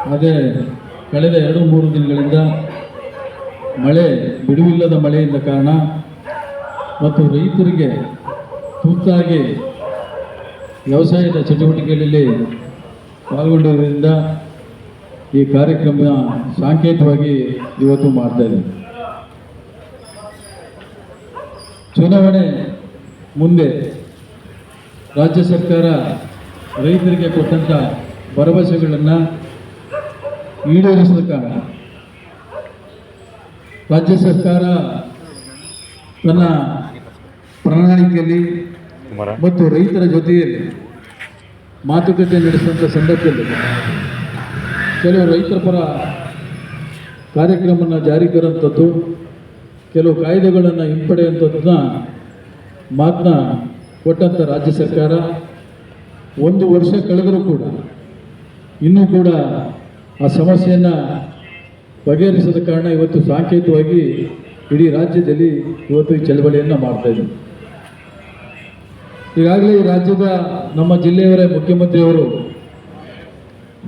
ಆದರೆ ಕಳೆದ 2-3 ದಿನಗಳಿಂದ ಮಳೆ ಬಿಡುವಿಲ್ಲದ ಮಳೆಯಿಂದ ಕಾರಣ ಮತ್ತು ರೈತರಿಗೆ ತುರ್ತಾಗಿ ವ್ಯವಸಾಯದ ಚಟುವಟಿಕೆಗಳಲ್ಲಿ ಪಾಲ್ಗೊಂಡಿರುವುದರಿಂದ ಈ ಕಾರ್ಯಕ್ರಮ ಸಾಂಕೇತಿಕವಾಗಿ ಇವತ್ತು ಮಾಡ್ತಾಯಿದ್ದೀವಿ. ಚುನಾವಣೆ ಮುಂದೆ ರಾಜ್ಯ ಸರ್ಕಾರ ರೈತರಿಗೆ ಕೊಟ್ಟಂಥ ಭರವಸೆಗಳನ್ನು ಈಡೇರಿಸಿದ ಕಾರಣ ರಾಜ್ಯ ಸರ್ಕಾರ ತನ್ನ ಪ್ರಣಾಳಿಕೆಯಲ್ಲಿ ಮತ್ತು ರೈತರ ಜೊತೆಯಲ್ಲಿ ಮಾತುಕತೆ ನಡೆಸಿದಂಥ ಸಂದರ್ಭದಲ್ಲಿ ಕೆಲವು ರೈತರ ಪರ ಕಾರ್ಯಕ್ರಮವನ್ನು ಜಾರಿಗೆ ತರುವಂಥದ್ದು, ಕೆಲವು ಕಾಯ್ದೆಗಳನ್ನು ಹಿಂಪಡೆಯುವಂಥದ್ದನ್ನ ಮಾತನ್ನ ಕೊಟ್ಟಂಥ ರಾಜ್ಯ ಸರ್ಕಾರ 1 ವರ್ಷ ಕಳೆದರೂ ಕೂಡ ಇನ್ನೂ ಕೂಡ ಆ ಸಮಸ್ಯೆಯನ್ನು ಬಗೆಹರಿಸದ ಕಾರಣ ಇವತ್ತು ಸಾಂಕೇತಿಕವಾಗಿ ಇಡೀ ರಾಜ್ಯದಲ್ಲಿ ಇವತ್ತು ಈ ಚಳವಳಿಯನ್ನು ಮಾಡ್ತಾಯಿದ್ದೀವಿ. ಈಗಾಗಲೇ ಈ ರಾಜ್ಯದ ನಮ್ಮ ಜಿಲ್ಲೆಯವರೇ ಮುಖ್ಯಮಂತ್ರಿಯವರು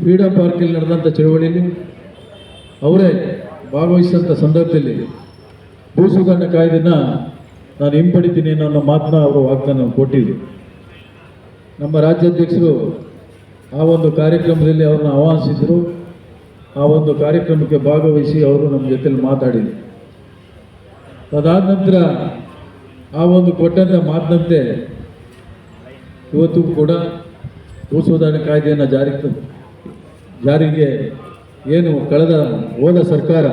ಫ್ರೀಡಮ್ ಪಾರ್ಕಲ್ಲಿ ನಡೆದಂಥ ಚಳವಳಿಯಲ್ಲಿ ಅವರೇ ಭಾಗವಹಿಸಿದಂಥ ಸಂದರ್ಭದಲ್ಲಿ ಭೂ ಸುಧಾರಣೆ ಕಾಯ್ದೆನ ನಾನು ಹಿಂಪಡಿತೀನಿ ಅನ್ನೋ ಮಾತನ್ನ ಅವರು ವಾಗ್ದಾನ ಕೊಟ್ಟಿದ್ದರು. ನಮ್ಮ ರಾಜ್ಯಾಧ್ಯಕ್ಷರು ಆ ಒಂದು ಕಾರ್ಯಕ್ರಮದಲ್ಲಿ ಅವ್ರನ್ನ ಆಹ್ವಾನಿಸಿದರು. ಆ ಒಂದು ಕಾರ್ಯಕ್ರಮಕ್ಕೆ ಭಾಗವಹಿಸಿ ಅವರು ನಮ್ಮ ಜೊತೆಲಿ ಮಾತಾಡಿದರು. ಅದಾದ ನಂತರ ಆ ಒಂದು ಕೊಟ್ಟಂಥ ಮಾತಿನಂತೆ ಇವತ್ತು ಕೂಡ ಭೂ ಸುಧಾರಣೆ ಕಾಯ್ದೆಯನ್ನು ಜಾರಿಗೆ ಏನು ಹೋದ ಸರ್ಕಾರ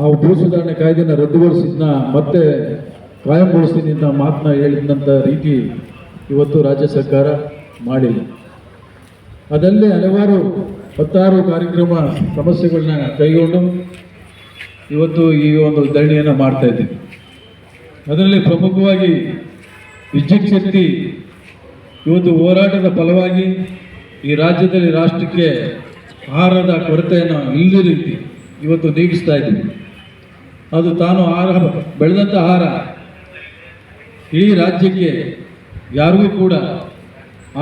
ಆ ಭೂ ಸುಧಾರಣೆ ಕಾಯ್ದೆಯನ್ನು ರದ್ದುಗೊಳಿಸಿದ್ನ ಮತ್ತೆ ಕಾಯಂಗೊಳಿಸ್ತೀನಿ ಅಂತ ಮಾತನ್ನ ಹೇಳಿದಂಥ ರೀತಿ ಇವತ್ತು ರಾಜ್ಯ ಸರ್ಕಾರ ಮಾಡಿಲ್ಲ. ಅದಲ್ಲದೆ ಹಲವಾರು 16 ಕಾರ್ಯಕ್ರಮ ಸಮಸ್ಯೆಗಳನ್ನ ಕೈಗೊಂಡು ಇವತ್ತು ಈ ಒಂದು ಧರಣಿಯನ್ನು ಮಾಡ್ತಾ ಇದ್ದೀವಿ. ಅದರಲ್ಲಿ ಪ್ರಮುಖವಾಗಿ ವಿದ್ಯುತ್ ಶಕ್ತಿ ಇವತ್ತು ಹೋರಾಟದ ಫಲವಾಗಿ ಈ ರಾಜ್ಯದಲ್ಲಿ ರಾಷ್ಟ್ರಕ್ಕೆ ಆಹಾರದ ಕೊರತೆಯನ್ನು ಇಲ್ಲದ ರೀತಿ ಇವತ್ತು ನೀಗಿಸ್ತಾ ಇದ್ದೀವಿ. ಅದು ತಾನು ಬೆಳೆದಂಥ ಆಹಾರ ಇಡೀ ರಾಜ್ಯಕ್ಕೆ ಯಾರಿಗೂ ಕೂಡ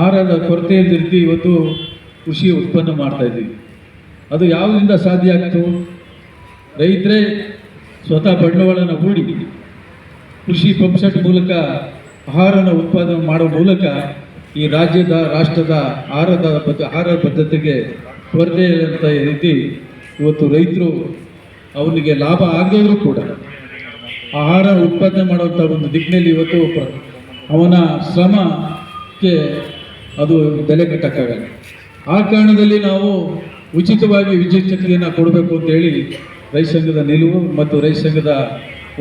ಆಹಾರದ ಕೊರತೆ ಇಲ್ಲದ ರೀತಿ ಇವತ್ತು ಕೃಷಿ ಉತ್ಪನ್ನ ಮಾಡ್ತಾ ಇದ್ದೀವಿ. ಅದು ಯಾವುದರಿಂದ ಸಾಧ್ಯ ಆಗ್ತು? ರೈತರೇ ಸ್ವತಃ ಬಂಡವಾಳನ ಹೂಡಿ ಕೃಷಿ ಪಂಪ್ಸೆಟ್ ಮೂಲಕ ಆಹಾರನ ಉತ್ಪಾದನೆ ಮಾಡುವ ಮೂಲಕ ಈ ರಾಷ್ಟ್ರದ ಆಹಾರ ಭದ್ರತೆಗೆ ಕೊರತೆ ಇರುವಂಥ ರೀತಿ ಇವತ್ತು ರೈತರು ಅವನಿಗೆ ಲಾಭ ಆಗದಿದ್ರೂ ಕೂಡ ಆಹಾರ ಉತ್ಪಾದನೆ ಮಾಡುವಂಥ ಒಂದು ದಿಕ್ಕಿನಲ್ಲಿ ಇವತ್ತು ಅವನ ಶ್ರಮಕ್ಕೆ ಅದು ಬೆಲೆ ಕಟ್ಟಕ್ಕಾಗಲ್ಲ. ಆ ಕಾರಣದಲ್ಲಿ ನಾವು ಉಚಿತವಾಗಿ ವಿದ್ಯುತ್ ಶಕ್ತಿಯನ್ನು ಕೊಡಬೇಕು ಅಂತೇಳಿ ರೈತ ಸಂಘದ ನಿಲುವು ಮತ್ತು ರೈತ ಸಂಘದ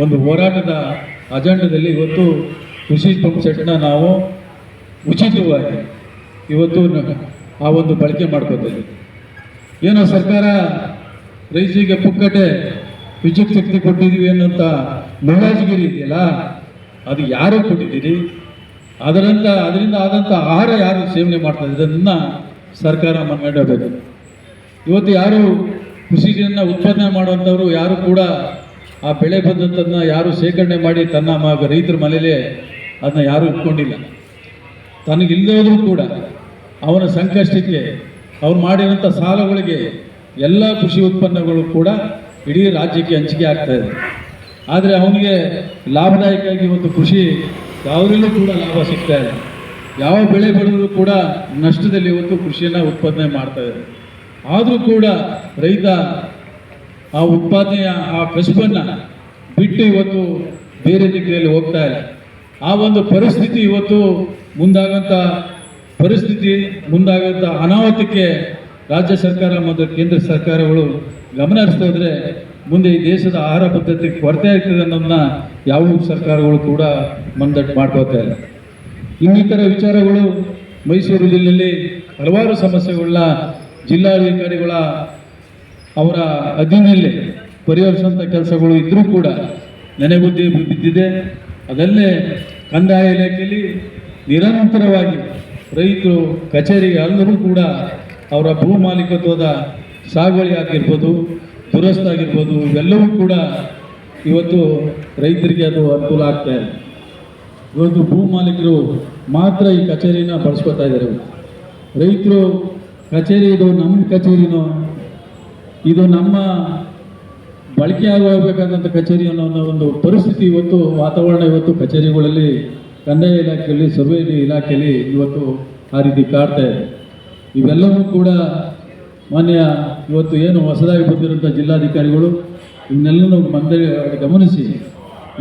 ಒಂದು ಹೋರಾಟದ ಅಜೆಂಡದಲ್ಲಿ ಇವತ್ತು ಕೃಷಿ ಪಂಪ್ಸೆಟ್ನ ನಾವು ಉಚಿತವಾಗಿ ಇವತ್ತು ಆ ಒಂದು ಬಳಕೆ ಮಾಡ್ಕೋತೀವಿ. ಏನೋ ಸರ್ಕಾರ ರೈತರಿಗೆ ಪುಕ್ಕಟೆ ವಿದ್ಯುತ್ ಶಕ್ತಿ ಕೊಟ್ಟಿದ್ದೀವಿ ಅನ್ನೋಂಥ ಮುಲಾಜಿಗಿರಿ ಇದೆಯಲ್ಲ, ಅದು ಯಾರು ಕೊಟ್ಟಿದ್ದೀರಿ? ಅದರಿಂದ ಆದಂಥ ಆಹಾರ ಯಾರು ಸೇವನೆ ಮಾಡ್ತಾ ಇದ್ದಾರೆ ಅದನ್ನು ಸರ್ಕಾರ ಮನಗಂಡಬೇಕು. ಇವತ್ತು ಯಾರು ಕೃಷಿಯನ್ನು ಉತ್ಪಾದನೆ ಮಾಡುವಂಥವ್ರು ಯಾರು ಕೂಡ ಆ ಬೆಳೆ ಬಂದಂಥದನ್ನ ಯಾರು ಶೇಖರಣೆ ಮಾಡಿ ತನ್ನ ರೈತರ ಮನೆಯಲ್ಲೇ ಅದನ್ನ ಯಾರೂ ಇಟ್ಕೊಂಡಿಲ್ಲ. ತನಗಿಲ್ಲದೋದ್ರೂ ಕೂಡ ಅವನ ಸಂಕಷ್ಟಕ್ಕೆ ಅವ್ರು ಮಾಡಿರೋಂಥ ಸಾಲಗಳಿಗೆ ಎಲ್ಲ ಕೃಷಿ ಉತ್ಪನ್ನಗಳು ಕೂಡ ಇಡೀ ರಾಜ್ಯಕ್ಕೆ ಹಂಚಿಕೆ ಆಗ್ತಾ ಇದೆ. ಆದರೆ ಅವನಿಗೆ ಲಾಭದಾಯಕವಾಗಿ ಇವತ್ತು ಕೃಷಿ ಯಾವುದರಲ್ಲೂ ಕೂಡ ಲಾಭ ಸಿಗ್ತಾ ಇದೆ. ಯಾವ ಬೆಳೆ ಬೆಳೆದರೂ ಕೂಡ ನಷ್ಟದಲ್ಲಿ ಇವತ್ತು ಕೃಷಿಯನ್ನು ಉತ್ಪಾದನೆ ಮಾಡ್ತಾ ಇದೆ. ಆದರೂ ಕೂಡ ರೈತ ಆ ಉತ್ಪಾದನೆಯ ಆ ಕಸುಬನ್ನು ಬಿಟ್ಟು ಇವತ್ತು ಬೇರೆ ದಿಕ್ಕಿನಲ್ಲಿ ಹೋಗ್ತಾ ಇಲ್ಲ. ಆ ಒಂದು ಪರಿಸ್ಥಿತಿ ಇವತ್ತು ಮುಂದಾಗಂಥ ಅನಾಹುತಕ್ಕೆ ರಾಜ್ಯ ಸರ್ಕಾರ ಮತ್ತು ಕೇಂದ್ರ ಸರ್ಕಾರಗಳು ಗಮನ ಹರಿಸ್ತಾ ಹೋದರೆ ಮುಂದೆ ಈ ದೇಶದ ಆಹಾರ ಭದ್ರತೆಗೆ ಕೊರತೆ ಆಗ್ತದೆ ಅನ್ನೋದನ್ನ ಯಾವ ಸರ್ಕಾರಗಳು ಕೂಡ ಮಂದಟ್ಟು ಮಾಡ್ಕೋತಾ ಇಲ್ಲ. ಇನ್ನಿತರ ವಿಚಾರಗಳು ಮೈಸೂರು ಜಿಲ್ಲೆಯಲ್ಲಿ ಹಲವಾರು ಸಮಸ್ಯೆಗಳನ್ನ ಜಿಲ್ಲಾಧಿಕಾರಿಗಳ ಅವರ ಅಧೀನದಲ್ಲಿ ಪರಿಹರಿಸುವಂಥ ಕೆಲಸಗಳು ಇದ್ದರೂ ಕೂಡ ನೆನೆಗುದ್ದಿ ಬಿದ್ದಿದೆ. ಅದಲ್ಲೇ ಕಂದಾಯ ಇಲಾಖೆಯಲ್ಲಿ ನಿರಂತರವಾಗಿ ರೈತರು ಕಚೇರಿಗೆ ಎಲ್ಲರೂ ಕೂಡ ಅವರ ಭೂ ಮಾಲೀಕತ್ವದ ಸಾಗುವಳಿ ಆಗಿರ್ಬೋದು, ದುರಸ್ತಿ ಆಗಿರ್ಬೋದು, ಇವೆಲ್ಲವೂ ಕೂಡ ಇವತ್ತು ರೈತರಿಗೆ ಅದು ಅನುಕೂಲ ಆಗ್ತಾ ಇದೆ. ಇವತ್ತು ಭೂ ಮಾಲೀಕರು ಮಾತ್ರ ಈ ಕಚೇರಿನ ಬಳಸ್ಕೊತಾ ಇದ್ದಾರೆ. ರೈತರು ಕಚೇರಿ ಇದು ನಮ್ಮ ಕಚೇರಿನೋ, ಇದು ನಮ್ಮ ಬಳಕೆ ಆಗಬೇಕಾದಂಥ ಕಚೇರಿ ಅನ್ನೋ ಒಂದು ಪರಿಸ್ಥಿತಿ ಇವತ್ತು ವಾತಾವರಣ ಇವತ್ತು ಕಚೇರಿಗಳಲ್ಲಿ ಕಂದಾಯ ಇಲಾಖೆಯಲ್ಲಿ ಸರ್ವೆ ಇಲಾಖೆಯಲ್ಲಿ ಇವತ್ತು ಆ ರೀತಿ ಕಾಡ್ತಾ ಇದೆ. ಇವೆಲ್ಲವೂ ಕೂಡ ಮಾನ್ಯ ಇವತ್ತು ಏನು ಹೊಸದಾಗಿ ಬಂದಿರೋಂಥ ಜಿಲ್ಲಾಧಿಕಾರಿಗಳು ಇವನ್ನೆಲ್ಲನೂ ಗಮನಿಸಿ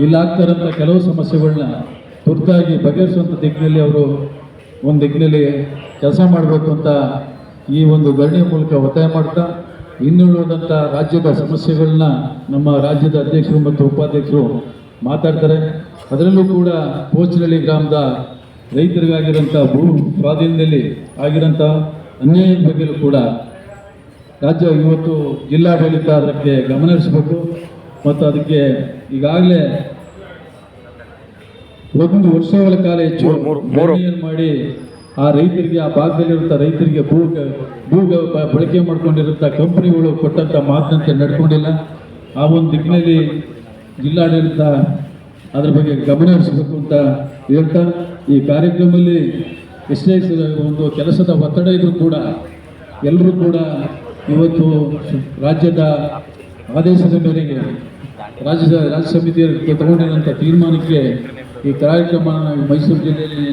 ಇಲ್ಲಾಗ್ತಾ ಇರೋಂಥ ಕೆಲವು ಸಮಸ್ಯೆಗಳನ್ನ ತುರ್ತಾಗಿ ಬಗೆಹರಿಸುವಂಥ ದಿಕ್ಕಿನಲ್ಲಿ ಅವರು ಒಂದು ದಿಕ್ಕಿನಲ್ಲಿ ಕೆಲಸ ಮಾಡಬೇಕು ಅಂತ ಈ ಒಂದು ಧರಣಿಯ ಮೂಲಕ ಒತ್ತಾಯ ಮಾಡ್ತಾ, ಇನ್ನುಳಿದಂಥ ರಾಜ್ಯದ ಸಮಸ್ಯೆಗಳನ್ನ ನಮ್ಮ ರಾಜ್ಯದ ಅಧ್ಯಕ್ಷರು ಮತ್ತು ಉಪಾಧ್ಯಕ್ಷರು ಮಾತಾಡ್ತಾರೆ. ಅದರಲ್ಲೂ ಕೂಡ ಪೋಚನಹಳ್ಳಿ ಗ್ರಾಮದ ರೈತರಿಗಾಗಿರೋಂಥ ಭೂ ಸ್ವಾಧೀನದಲ್ಲಿ ಆಗಿರೋಂಥ ಅನ್ಯಾಯದ ಬಗ್ಗೆಯೂ ಕೂಡ ರಾಜ್ಯ ಇವತ್ತು ಜಿಲ್ಲಾಡಳಿತ ಅದಕ್ಕೆ ಗಮನ ಹರಿಸಬೇಕು ಮತ್ತು ಅದಕ್ಕೆ ಈಗಾಗಲೇ 1 ವರ್ಷಗಳ ಕಾಲ ಹೆಚ್ಚು ಧರಣಿಯನ್ನು ಮಾಡಿ ಆ ರೈತರಿಗೆ, ಆ ಭಾಗದಲ್ಲಿರುವಂಥ ರೈತರಿಗೆ ಭೂ ಬಳಕೆ ಮಾಡ್ಕೊಂಡಿರುವಂಥ ಕಂಪನಿಗಳು ಕೊಟ್ಟಂಥ ಮಾತಿನಂತೆ ನಡ್ಕೊಂಡಿಲ್ಲ. ಆ ಒಂದು ದಿಕ್ಕಿನಲ್ಲಿ ಜಿಲ್ಲಾಡಳಿತ ಅದ್ರ ಬಗ್ಗೆ ಗಮನ ಹರಿಸಬೇಕು ಅಂತ ಹೇಳ್ತಾ, ಈ ಕಾರ್ಯಕ್ರಮದಲ್ಲಿ ಎಷ್ಟೇ ಒಂದು ಕೆಲಸದ ಒತ್ತಡ ಇದ್ರೂ ಕೂಡ ಎಲ್ಲರೂ ಕೂಡ ಇವತ್ತು ರಾಜ್ಯದ ಆದೇಶದ ಮೇರೆಗೆ ರಾಜ್ಯ ಸಮಿತಿಯ ತಗೊಂಡಿರುವಂಥ ತೀರ್ಮಾನಕ್ಕೆ ಈ ಕಾರ್ಯಕ್ರಮ ಮೈಸೂರು ಜಿಲ್ಲೆಯಲ್ಲಿ